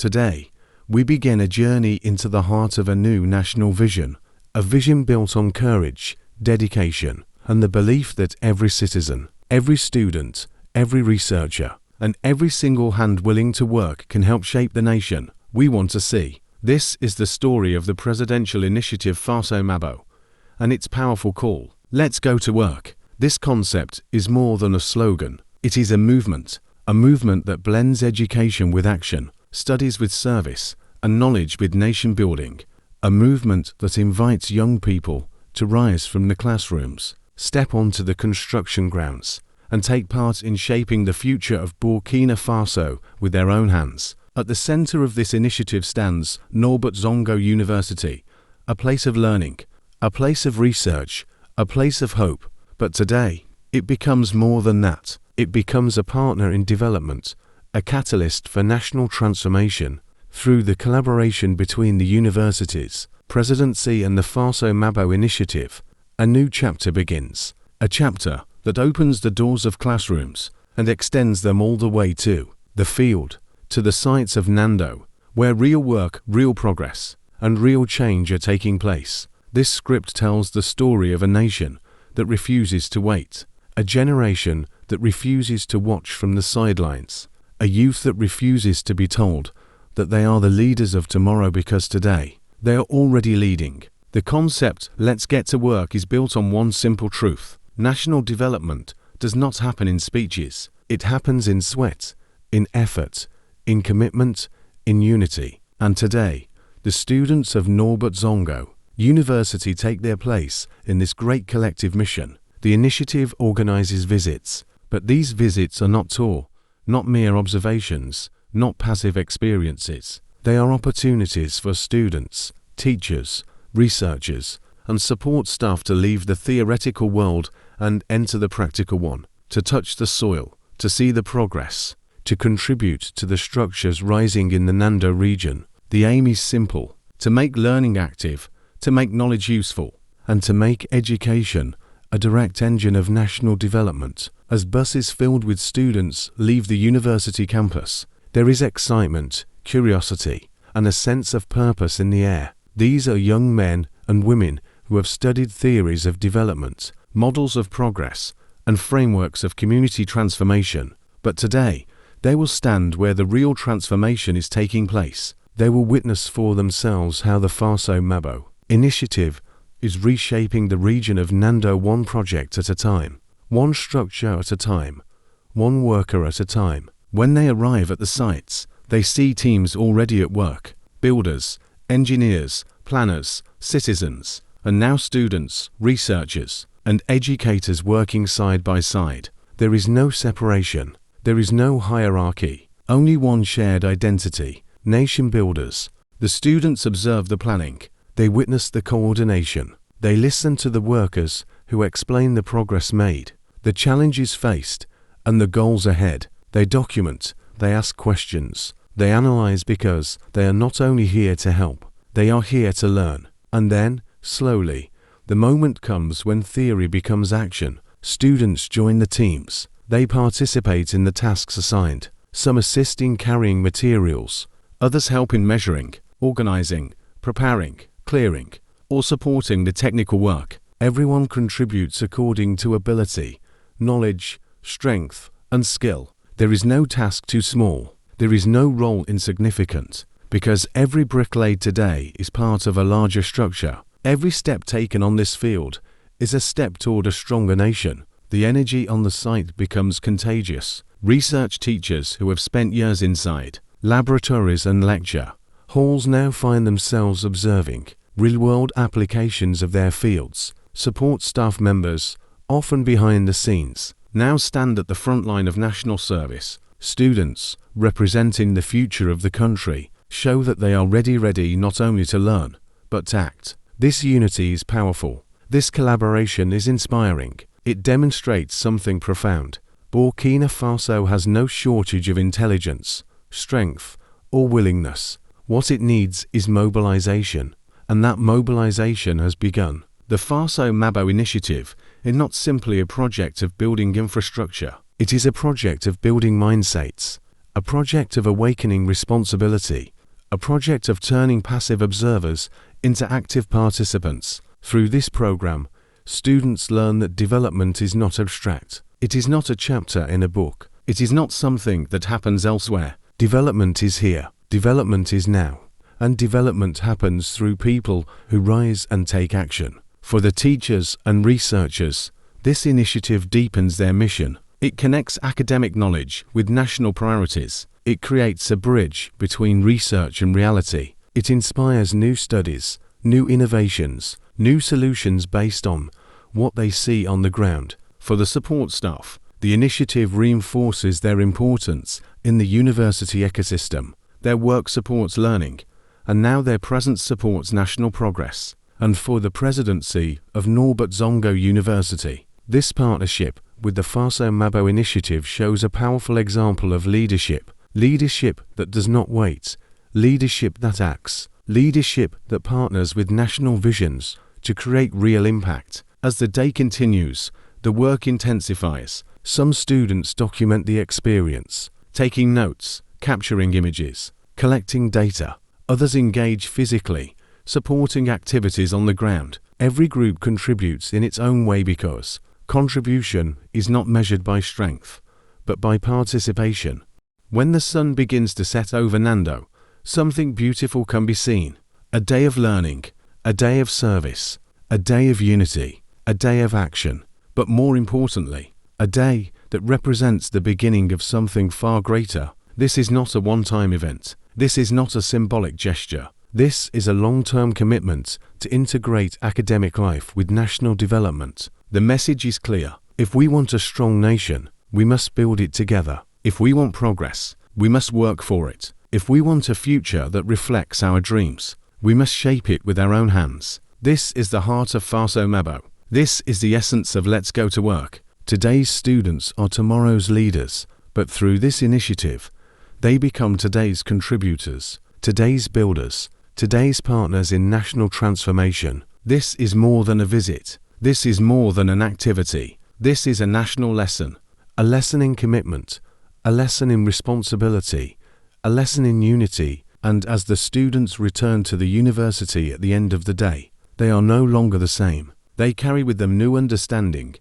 Today, we begin a journey into the heart of a new national vision, a vision built on courage, dedication, and the belief that every citizen, every student, every researcher, and every single hand willing to work can help shape the nation we want to see. This is the story of the Presidential Initiative Faso Mêbo, and its powerful call, "Let's go to work." This concept is more than a slogan. It is a movement that blends education with action, studies with service, and knowledge with nation building. A movement that invites young people to rise from the classrooms, step onto the construction grounds, and take part in shaping the future of Burkina Faso with their own hands. At the center of this initiative stands Norbert ZONGO University, a place of learning, a place of research, a place of hope. But today, it becomes more than that. It becomes a partner in development, a catalyst for national transformation. Through the collaboration between the universities, presidency and the Faso Mêbo initiative, a new chapter begins. A chapter that opens the doors of classrooms and extends them all the way to the field, to the sites of Nando, where real work, real progress, and real change are taking place. This script tells the story of a nation that refuses to wait, a generation that refuses to watch from the sidelines, a youth that refuses to be told that they are the leaders of tomorrow because today they are already leading. The concept "let's get to work" is built on one simple truth. National development does not happen in speeches. It happens in sweat, in effort, in commitment, in unity. And today, the students of Norbert ZONGO University take their place in this great collective mission. The initiative organizes visits, but these visits are not tour, not mere observations, not passive experiences. They are opportunities for students, teachers, researchers, and support staff to leave the theoretical world and enter the practical one, to touch the soil, to see the progress, to contribute to the structures rising in the Nando region. The aim is simple: to make learning active, to make knowledge useful, and to make education a direct engine of national development. As buses filled with students leave the university campus, there is excitement, curiosity, and a sense of purpose in the air. These are young men and women who have studied theories of development, models of progress, and frameworks of community transformation. But today, they will stand where the real transformation is taking place. They will witness for themselves how the Faso Mêbo initiative is reshaping the region of Nando one project at a time, one structure at a time, one worker at a time. When they arrive at the sites, they see teams already at work: builders, engineers, planners, citizens, and now students, researchers, and educators working side by side. There is no separation. There is no hierarchy. Only one shared identity: nation builders. The students observe the planning. They witness the coordination. They listen to the workers who explain the progress made, the challenges faced, and the goals ahead. They document, they ask questions, they analyze, because they are not only here to help, they are here to learn. And then, slowly, the moment comes when theory becomes action. Students join the teams. They participate in the tasks assigned. Some assist in carrying materials, others help in measuring, organizing, preparing, clearing, or supporting the technical work. Everyone contributes according to ability, knowledge, strength, and skill. There is no task too small. There is no role insignificant, because every brick laid today is part of a larger structure. Every step taken on this field is a step toward a stronger nation. The energy on the site becomes contagious. Research teachers who have spent years inside laboratories and lecture halls now find themselves observing real-world applications of their fields. Support staff members, often behind the scenes, now stand at the front line of national service. Students, representing the future of the country, show that they are ready not only to learn, but to act. This unity is powerful. This collaboration is inspiring. It demonstrates something profound. Burkina Faso has no shortage of intelligence, strength, or willingness. What it needs is mobilization, and that mobilization has begun. The Faso Mêbo initiative is not simply a project of building infrastructure. It is a project of building mindsets, a project of awakening responsibility, a project of turning passive observers into active participants. Through this program, students learn that development is not abstract. It is not a chapter in a book. It is not something that happens elsewhere. Development is here. Development is now. And development happens through people who rise and take action. For the teachers and researchers, this initiative deepens their mission. It connects academic knowledge with national priorities. It creates a bridge between research and reality. It inspires new studies, new innovations, new solutions based on what they see on the ground. For the support staff, the initiative reinforces their importance in the university ecosystem. Their work supports learning, and now their presence supports national progress. And for the presidency of Norbert ZONGO University, this partnership with the Faso Mêbo initiative shows a powerful example of leadership. Leadership that does not wait. Leadership that acts. Leadership that partners with national visions to create real impact. As the day continues, the work intensifies. Some students document the experience, taking notes, capturing images, collecting data. Others engage physically, supporting activities on the ground. Every group contributes in its own way because contribution is not measured by strength, but by participation. When the sun begins to set over Nando, something beautiful can be seen. A day of learning, a day of service, a day of unity, a day of action, but more importantly, a day that represents the beginning of something far greater. This is not a one-time event. This is not a symbolic gesture. This is a long-term commitment to integrate academic life with national development. The message is clear. If we want a strong nation, we must build it together. If we want progress, we must work for it. If we want a future that reflects our dreams, we must shape it with our own hands. This is the heart of Faso Mêbo. This is the essence of Let's Go to Work. Today's students are tomorrow's leaders, but through this initiative, they become today's contributors, today's builders, today's partners in national transformation. This is more than a visit. This is more than an activity. This is a national lesson, a lesson in commitment, a lesson in responsibility, a lesson in unity. And as the students return to the university at the end of the day, they are no longer the same. They carry with them new understanding,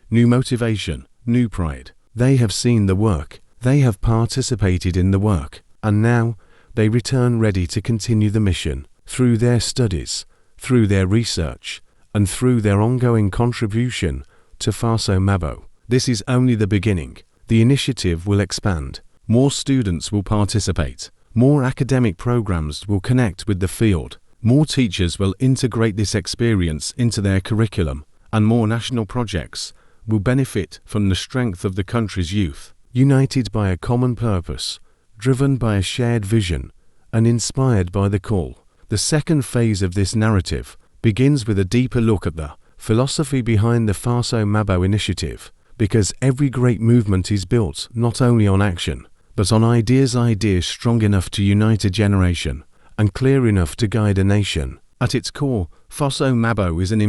new motivation, new pride. They have seen the work. They have participated in the work. And now they return ready to continue the mission through their studies, through their research, and through their ongoing contribution to Faso Mêbo. This is only the beginning. The initiative will expand. More students will participate. More academic programs will connect with the field. More teachers will integrate this experience into their curriculum, and more national projects will benefit from the strength of the country's youth, united by a common purpose, driven by a shared vision, and inspired by the call. The second phase of this narrative begins with a deeper look at the philosophy behind the Faso Mêbo initiative, because every great movement is built not only on action, but on ideas strong enough to unite a generation and clear enough to guide a nation. At its core, Faso Mêbo is an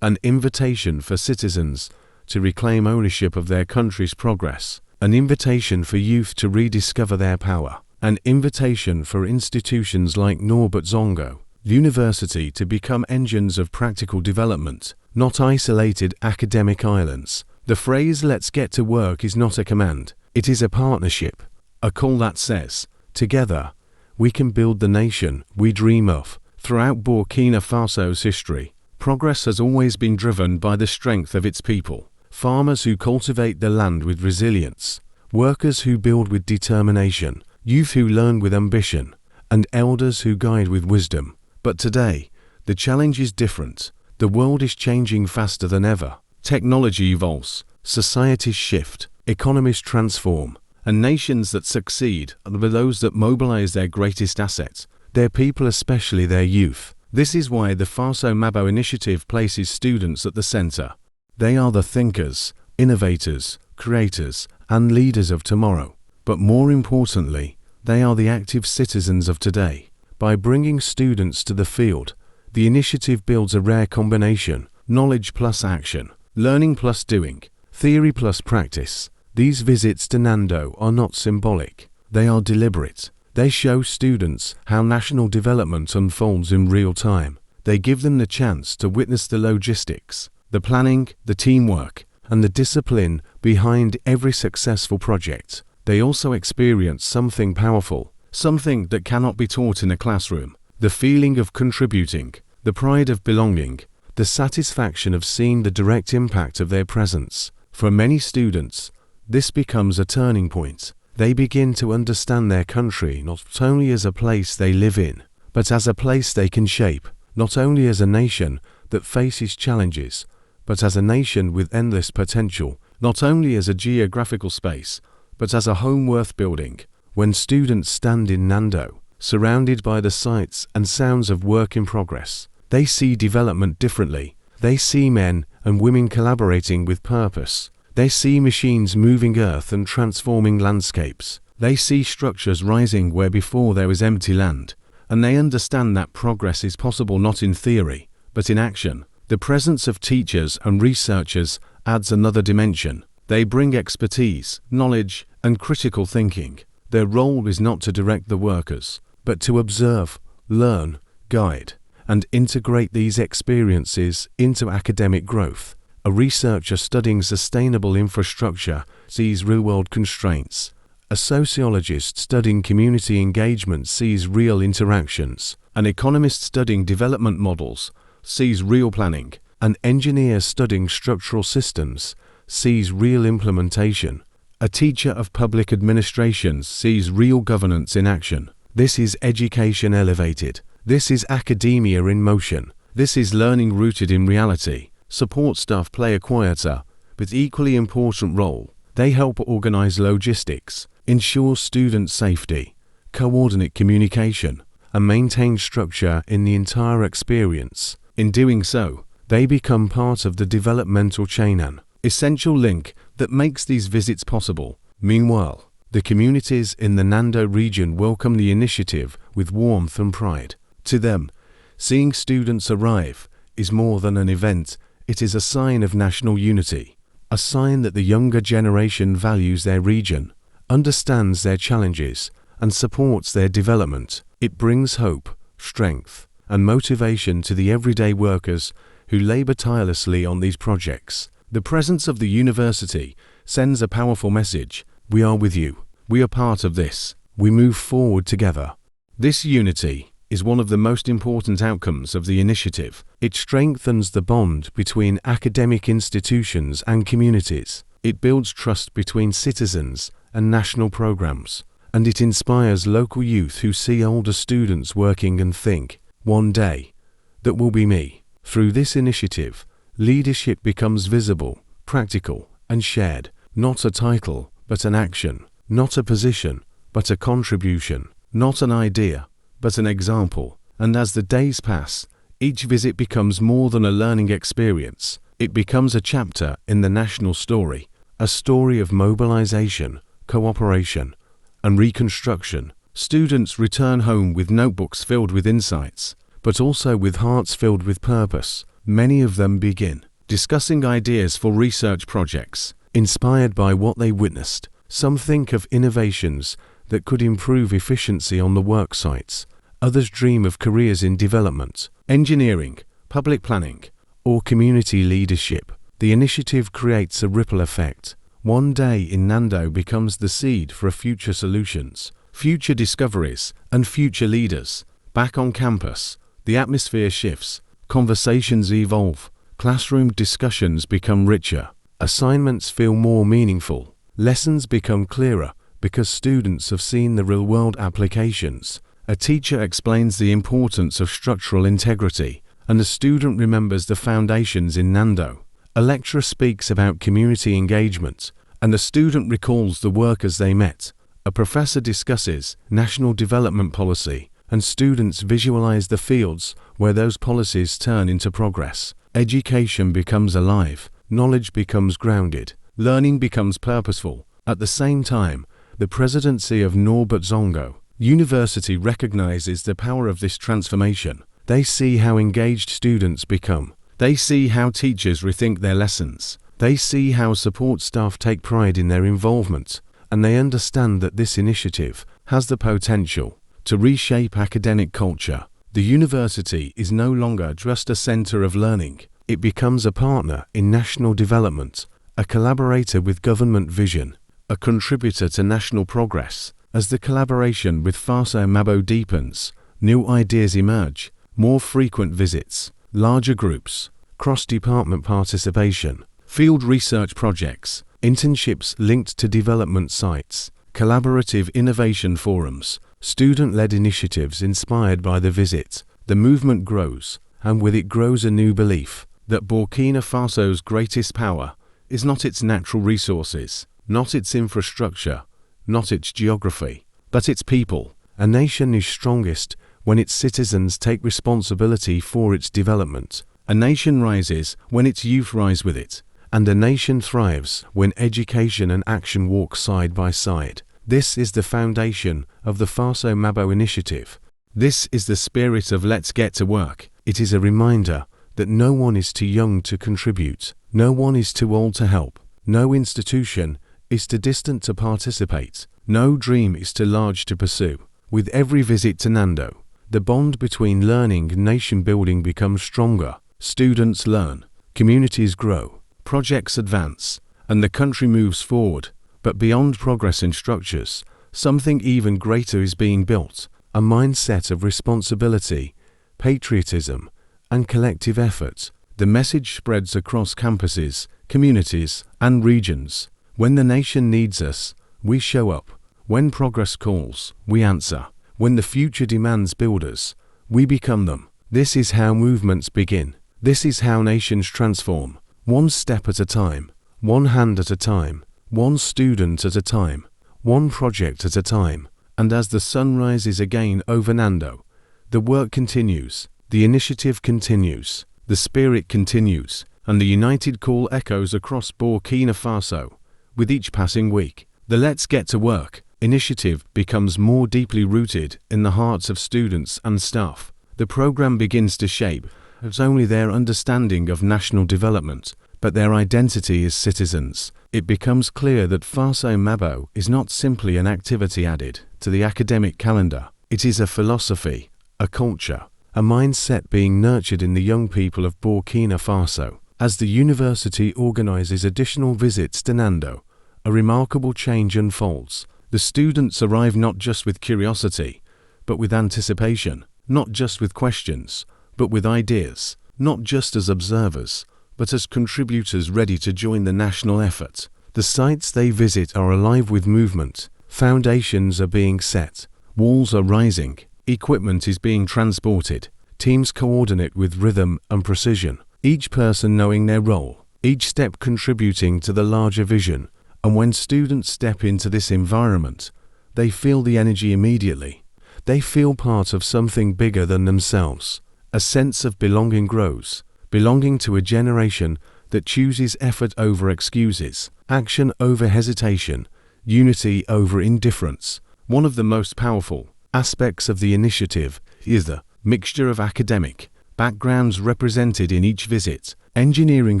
invitation for citizens to reclaim ownership of their country's progress, an invitation for youth to rediscover their power, an invitation for institutions like Norbert ZONGO University to become engines of practical development, not isolated academic islands. The phrase "let's get to work" is not a command. It is a partnership, a call that says, together, we can build the nation we dream of. Throughout Burkina Faso's history, progress has always been driven by the strength of its people. Farmers who cultivate the land with resilience, workers who build with determination, youth who learn with ambition, and elders who guide with wisdom. But today, the challenge is different. The world is changing faster than ever. Technology evolves, societies shift, economies transform, and nations that succeed are those that mobilize their greatest asset, their people, especially their youth. This is why the Faso Mêbo initiative places students at the center. They are the thinkers, innovators, creators, and leaders of tomorrow. But more importantly, they are the active citizens of today. By bringing students to the field, the initiative builds a rare combination: knowledge plus action, learning plus doing, theory plus practice. These visits to Nando are not symbolic. They are deliberate. They show students how national development unfolds in real time. They give them the chance to witness the logistics, the planning, the teamwork, and the discipline behind every successful project. They also experience something powerful, something that cannot be taught in a classroom: the feeling of contributing, the pride of belonging, the satisfaction of seeing the direct impact of their presence. For many students, this becomes a turning point. They begin to understand their country not only as a place they live in, but as a place they can shape, not only as a nation that faces challenges, but as a nation with endless potential, not only as a geographical space, but as a home worth building. When students stand in Nando, surrounded by the sights and sounds of work in progress, they see development differently. They see men and women collaborating with purpose. They see machines moving earth and transforming landscapes. They see structures rising where before there was empty land. And they understand that progress is possible not in theory, but in action. The presence of teachers and researchers adds another dimension. They bring expertise, knowledge, and critical thinking. Their role is not to direct the workers, but to observe, learn, guide, and integrate these experiences into academic growth. A researcher studying sustainable infrastructure sees real-world constraints. A sociologist studying community engagement sees real interactions. An economist studying development models sees real planning. An engineer studying structural systems sees real implementation. A teacher of public administration sees real governance in action. This is education elevated. This is academia in motion. This is learning rooted in reality. Support staff play a quieter, but equally important role. They help organize logistics, ensure student safety, coordinate communication, and maintain structure in the entire experience. In doing so, they become part of the developmental chain, an essential link that makes these visits possible. Meanwhile, the communities in the Nando region welcome the initiative with warmth and pride. To them, seeing students arrive is more than an event. It is a sign of national unity, a sign that the younger generation values their region, understands their challenges, and supports their development. It brings hope, strength, and motivation to the everyday workers who labor tirelessly on these projects. The presence of the university sends a powerful message: we are with you, we are part of this, we move forward together. This unity is one of the most important outcomes of the initiative. It strengthens the bond between academic institutions and communities. It builds trust between citizens and national programs. And it inspires local youth who see older students working and think, one day, that will be me. Through this initiative, leadership becomes visible, practical, and shared. Not a title, but an action. Not a position, but a contribution. Not an idea, but an example. And as the days pass, each visit becomes more than a learning experience. It becomes a chapter in the national story, a story of mobilization, cooperation, and reconstruction. Students return home with notebooks filled with insights, but also with hearts filled with purpose. Many of them begin discussing ideas for research projects, inspired by what they witnessed. Some think of innovations that could improve efficiency on the work sites. Others dream of careers in development, engineering, public planning, or community leadership. The initiative creates a ripple effect. One day in Nando becomes the seed for future solutions, future discoveries, and future leaders. Back on campus, the atmosphere shifts, conversations evolve, classroom discussions become richer, assignments feel more meaningful, lessons become clearer because students have seen the real-world applications. A teacher explains the importance of structural integrity, and a student remembers the foundations in Nando. A lecturer speaks about community engagement, and a student recalls the workers they met. A professor discusses national development policy, and students visualize the fields where those policies turn into progress. Education becomes alive, knowledge becomes grounded, learning becomes purposeful. At the same time, the presidency of Norbert ZONGO University recognizes the power of this transformation. They see how engaged students become. They see how teachers rethink their lessons. They see how support staff take pride in their involvement. And they understand that this initiative has the potential to reshape academic culture. The university is no longer just a center of learning. It becomes a partner in national development, a collaborator with government vision, a contributor to national progress. As the collaboration with Faso Mêbo deepens, new ideas emerge, more frequent visits, larger groups, cross-department participation, field research projects, internships linked to development sites, collaborative innovation forums, student-led initiatives inspired by the visit. The movement grows, and with it grows a new belief that Burkina Faso's greatest power is not its natural resources, not its infrastructure, not its geography, but its people. A nation is strongest when its citizens take responsibility for its development. A nation rises when its youth rise with it, and a nation thrives when education and action walk side by side. This is the foundation of the Faso Mêbo initiative. This is the spirit of let's get to work. It is a reminder that no one is too young to contribute, no one is too old to help, no institution is too distant to participate, no dream is too large to pursue. With every visit to Nando, the bond between learning and nation building becomes stronger. Students learn, communities grow, projects advance, and the country moves forward. But beyond progress in structures, something even greater is being built, a mindset of responsibility, patriotism, and collective effort. The message spreads across campuses, communities, and regions. When the nation needs us, we show up. When progress calls, we answer. When the future demands builders, we become them. This is how movements begin. This is how nations transform. One step at a time, one hand at a time, one student at a time, one project at a time. And as the sun rises again over Nando, the work continues, the initiative continues, the spirit continues, and the united call echoes across Burkina Faso. With each passing week, the Let's Get to Work initiative becomes more deeply rooted in the hearts of students and staff. The program begins to shape not only their understanding of national development, but their identity as citizens. It becomes clear that Faso Mêbo is not simply an activity added to the academic calendar. It is a philosophy, a culture, a mindset being nurtured in the young people of Burkina Faso. As the university organizes additional visits to Nando, a remarkable change unfolds. The students arrive not just with curiosity, but with anticipation, not just with questions, but with ideas, not just as observers, but as contributors ready to join the national effort. The sites they visit are alive with movement, foundations are being set, walls are rising, equipment is being transported, teams coordinate with rhythm and precision, each person knowing their role, each step contributing to the larger vision. And when students step into this environment, they feel the energy immediately. They feel part of something bigger than themselves. A sense of belonging grows, belonging to a generation that chooses effort over excuses, action over hesitation, unity over indifference. One of the most powerful aspects of the initiative is the mixture of academic backgrounds represented in each visit. Engineering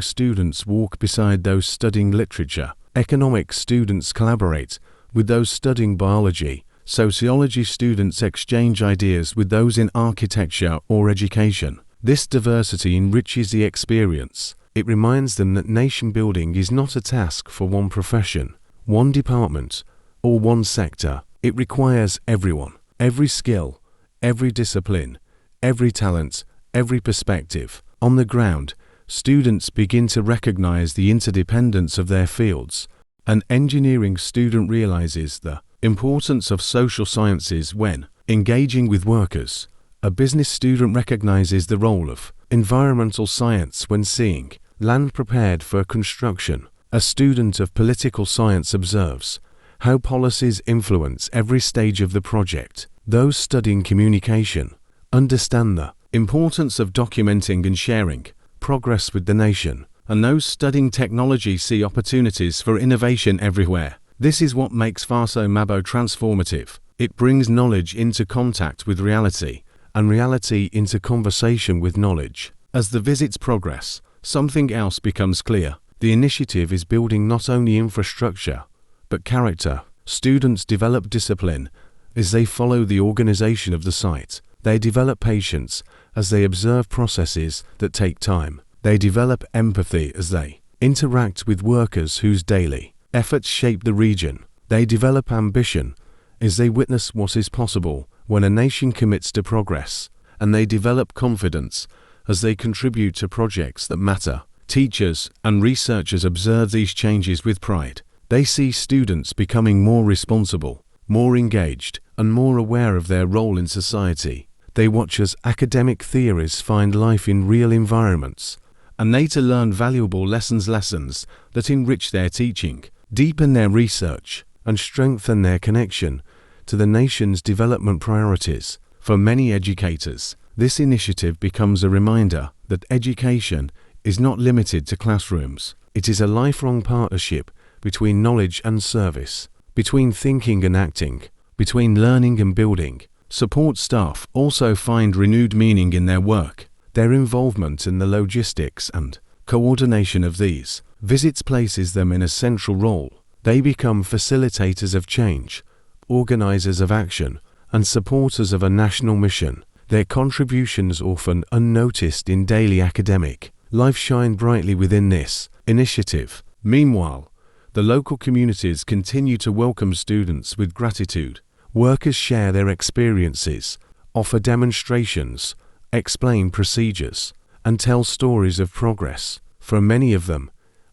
students walk beside those studying literature. Economics students collaborate with those studying biology. Sociology students exchange ideas with those in architecture or education. This diversity enriches the experience. It reminds them that nation building is not a task for one profession, one department, or one sector. It requires everyone, every skill, every discipline, every talent, every perspective. On the ground, students begin to recognize the interdependence of their fields. An engineering student realizes the importance of social sciences when engaging with workers. A business student recognizes the role of environmental science when seeing land prepared for construction. A student of political science observes how policies influence every stage of the project. Those studying communication understand the importance of documenting and sharing progress with the nation, and those studying technology see opportunities for innovation everywhere. This is what makes Faso Mêbo transformative. It brings knowledge into contact with reality, and reality into conversation with knowledge. As the visits progress, something else becomes clear. The initiative is building not only infrastructure, but character. Students develop discipline, as they follow the organization of the site. They develop patience as they observe processes that take time. They develop empathy as they interact with workers whose daily efforts shape the region. They develop ambition as they witness what is possible when a nation commits to progress. And they develop confidence as they contribute to projects that matter. Teachers and researchers observe these changes with pride. They see students becoming more responsible, more engaged, and more aware of their role in society. They watch as academic theories find life in real environments, and they learn valuable lessons that enrich their teaching, deepen their research, and strengthen their connection to the nation's development priorities. For many educators, this initiative becomes a reminder that education is not limited to classrooms. It is a lifelong partnership between knowledge and service, between thinking and acting, between learning and building. Support staff also find renewed meaning in their work. Their involvement in the logistics and coordination of these visits places them in a central role. They become facilitators of change, organizers of action, and supporters of a national mission. Their contributions, often unnoticed in daily academic life, shine brightly within this initiative. Meanwhile, the local communities continue to welcome students with gratitude. Workers share their experiences, offer demonstrations, explain procedures, and tell stories of progress. For many of them,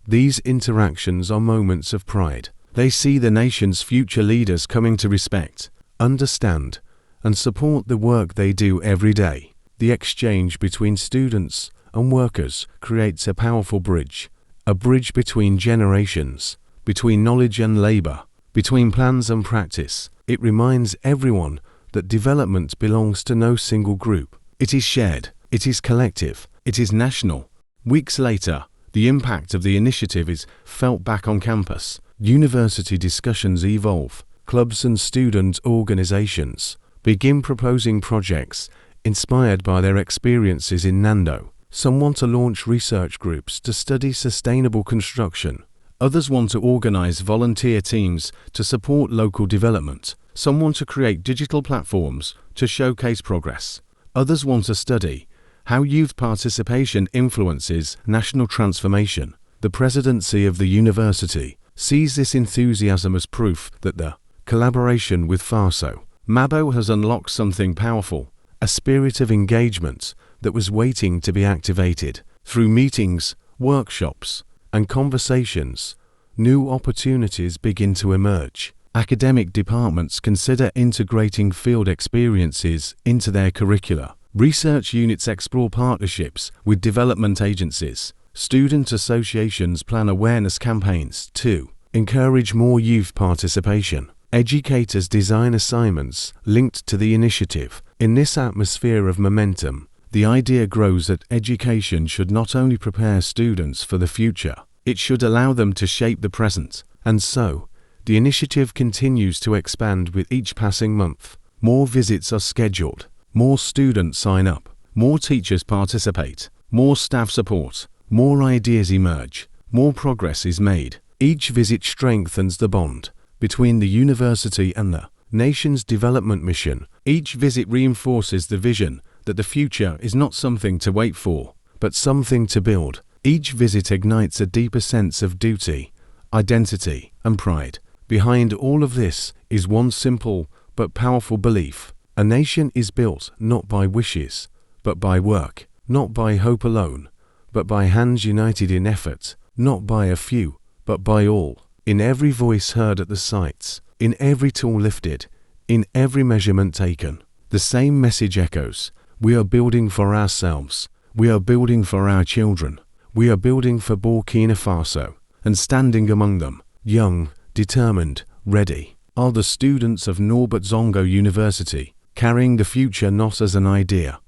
these interactions are moments of pride. They see the nation's future leaders coming to respect, understand, and support the work they do every day. The exchange between students and workers creates a powerful bridge, a bridge between generations, between knowledge and labor, between plans and practice. It reminds everyone that development belongs to no single group. It is shared, it is collective, it is national. Weeks later, the impact of the initiative is felt back on campus. University discussions evolve. Clubs and student organizations begin proposing projects inspired by their experiences in Nando. Some want to launch research groups to study sustainable construction. Others want to organize volunteer teams to support local development. Some want to create digital platforms to showcase progress. Others want to study how youth participation influences national transformation. The presidency of the university sees this enthusiasm as proof that the collaboration with Faso Mêbo has unlocked something powerful, a spirit of engagement that was waiting to be activated. Through meetings, workshops, and conversations, new opportunities begin to emerge. Academic departments consider integrating field experiences into their curricula. Research units explore partnerships with development agencies. Student associations plan awareness campaigns to encourage more youth participation. Educators design assignments linked to the initiative. In this atmosphere of momentum, the idea grows that education should not only prepare students for the future, it should allow them to shape the present. And so, the initiative continues to expand with each passing month. More visits are scheduled, more students sign up, more teachers participate, more staff support, more ideas emerge, more progress is made. Each visit strengthens the bond between the university and the nation's development mission. Each visit reinforces the vision that the future is not something to wait for, but something to build. Each visit ignites a deeper sense of duty, identity, and pride. Behind all of this is one simple but powerful belief. A nation is built not by wishes, but by work, not by hope alone, but by hands united in effort, not by a few, but by all. In every voice heard at the sites, in every tool lifted, in every measurement taken, the same message echoes. We are building for ourselves. We are building for our children. We are building for Burkina Faso. And standing among them, young, determined, ready, are the students of Norbert ZONGO University, carrying the future not as an idea,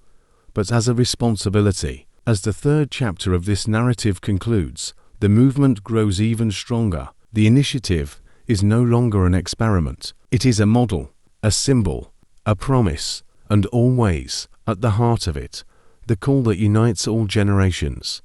but as a responsibility. As the third chapter of this narrative concludes, the movement grows even stronger. The initiative is no longer an experiment. It is a model, a symbol, a promise, and always, at the heart of it, the call that unites all generations.